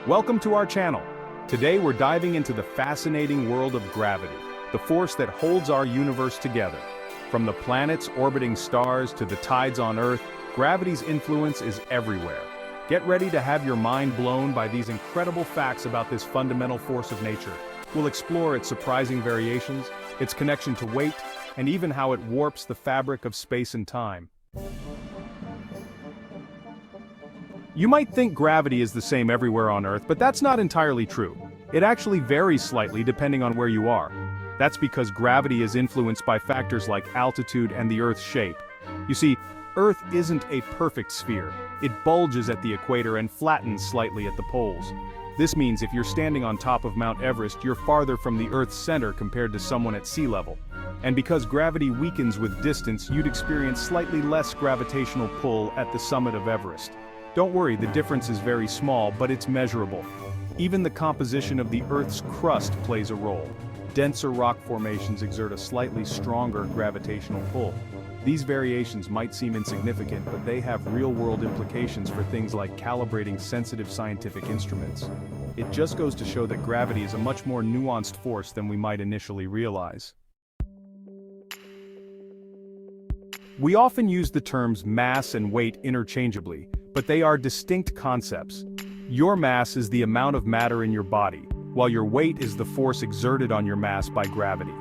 Welcome to our channel. Today we're diving into the fascinating world of gravity, the force that holds our universe together. From the planets orbiting stars to the tides on Earth, gravity's influence is everywhere. Get ready to have your mind blown by these incredible facts about this fundamental force of nature. We'll explore its surprising variations, its connection to weight, and even how it warps the fabric of space and time. You might think gravity is the same everywhere on Earth, but that's not entirely true. It actually varies slightly depending on where you are. That's because gravity is influenced by factors like altitude and the Earth's shape. You see, Earth isn't a perfect sphere. It bulges at the equator and flattens slightly at the poles. This means if you're standing on top of Mount Everest, you're farther from the Earth's center compared to someone at sea level. And because gravity weakens with distance, you'd experience slightly less gravitational pull at the summit of Everest. Don't worry, the difference is very small, but it's measurable. Even the composition of the Earth's crust plays a role. Denser rock formations exert a slightly stronger gravitational pull. These variations might seem insignificant, but they have real-world implications for things like calibrating sensitive scientific instruments. It just goes to show that gravity is a much more nuanced force than we might initially realize. We often use the terms mass and weight interchangeably, but they are distinct concepts. Your mass is the amount of matter in your body, while your weight is the force exerted on your mass by gravity.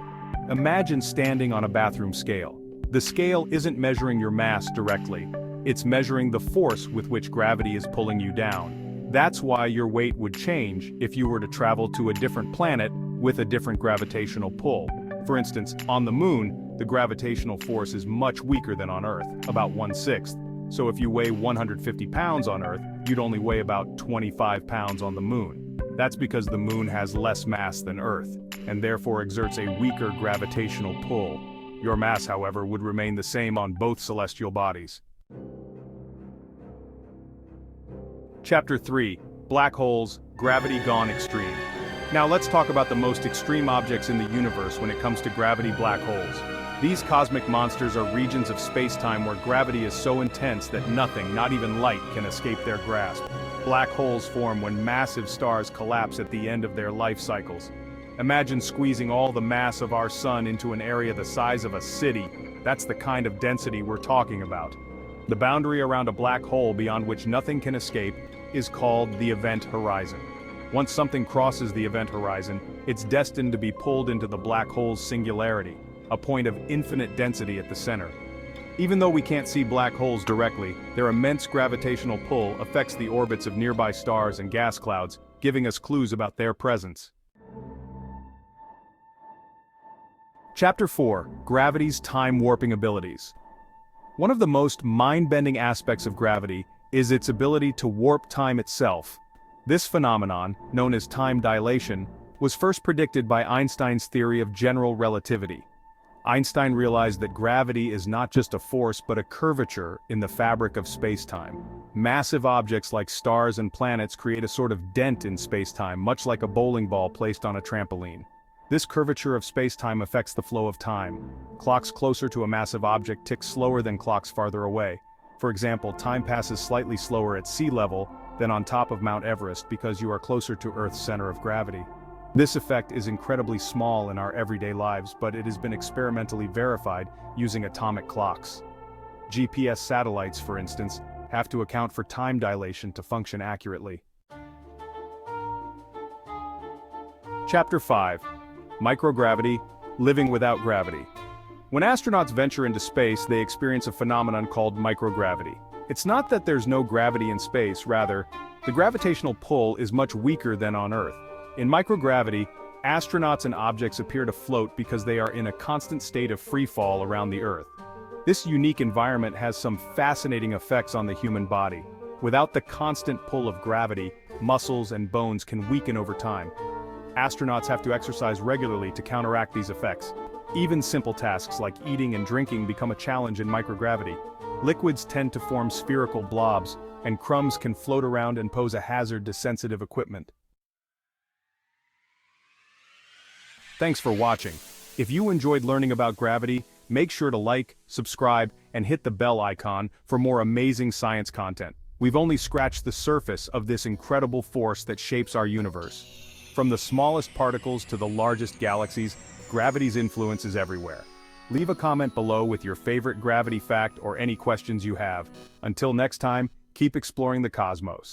Imagine standing on a bathroom scale. The scale isn't measuring your mass directly, it's measuring the force with which gravity is pulling you down. That's why your weight would change if you were to travel to a different planet with a different gravitational pull. For instance, on the moon, the gravitational force is much weaker than on Earth, about 1/6. So if you weigh 150 pounds on Earth, you'd only weigh about 25 pounds on the moon. That's because the moon has less mass than Earth, and therefore exerts a weaker gravitational pull. Your mass, however, would remain the same on both celestial bodies. Chapter 3. Black Holes, Gravity Gone Extreme. Now let's talk about the most extreme objects in the universe when it comes to gravity black holes. These cosmic monsters are regions of space-time where gravity is so intense that nothing, not even light, can escape their grasp. Black holes form when massive stars collapse at the end of their life cycles. Imagine squeezing all the mass of our sun into an area the size of a city. That's the kind of density we're talking about. The boundary around a black hole beyond which nothing can escape is called the event horizon. Once something crosses the event horizon, it's destined to be pulled into the black hole's singularity, a point of infinite density at the center. Even though we can't see black holes directly, their immense gravitational pull affects the orbits of nearby stars and gas clouds, giving us clues about their presence. Chapter 4. Gravity's time-warping abilities. One of the most mind-bending aspects of gravity is its ability to warp time itself. This phenomenon, known as time dilation, was first predicted by Einstein's theory of general relativity. Einstein realized that gravity is not just a force but a curvature in the fabric of space-time. Massive objects like stars and planets create a sort of dent in space-time, much like a bowling ball placed on a trampoline. This curvature of space-time affects the flow of time. Clocks closer to a massive object tick slower than clocks farther away. For example, time passes slightly slower at sea level than on top of Mount Everest because you are closer to Earth's center of gravity. This effect is incredibly small in our everyday lives, but it has been experimentally verified using atomic clocks. GPS satellites, for instance, have to account for time dilation to function accurately. Chapter 5. Microgravity, Living Without Gravity. When astronauts venture into space, they experience a phenomenon called microgravity. It's not that there's no gravity in space, rather, the gravitational pull is much weaker than on Earth. In microgravity, astronauts and objects appear to float because they are in a constant state of free fall around the Earth. This unique environment has some fascinating effects on the human body. Without the constant pull of gravity, muscles and bones can weaken over time. Astronauts have to exercise regularly to counteract these effects. Even simple tasks like eating and drinking become a challenge in microgravity. Liquids tend to form spherical blobs, and crumbs can float around and pose a hazard to sensitive equipment. Thanks for watching. If you enjoyed learning about gravity, make sure to like, subscribe, and hit the bell icon for more amazing science content. We've only scratched the surface of this incredible force that shapes our universe. From the smallest particles to the largest galaxies, gravity's influence is everywhere. Leave a comment below with your favorite gravity fact or any questions you have. Until next time, keep exploring the cosmos.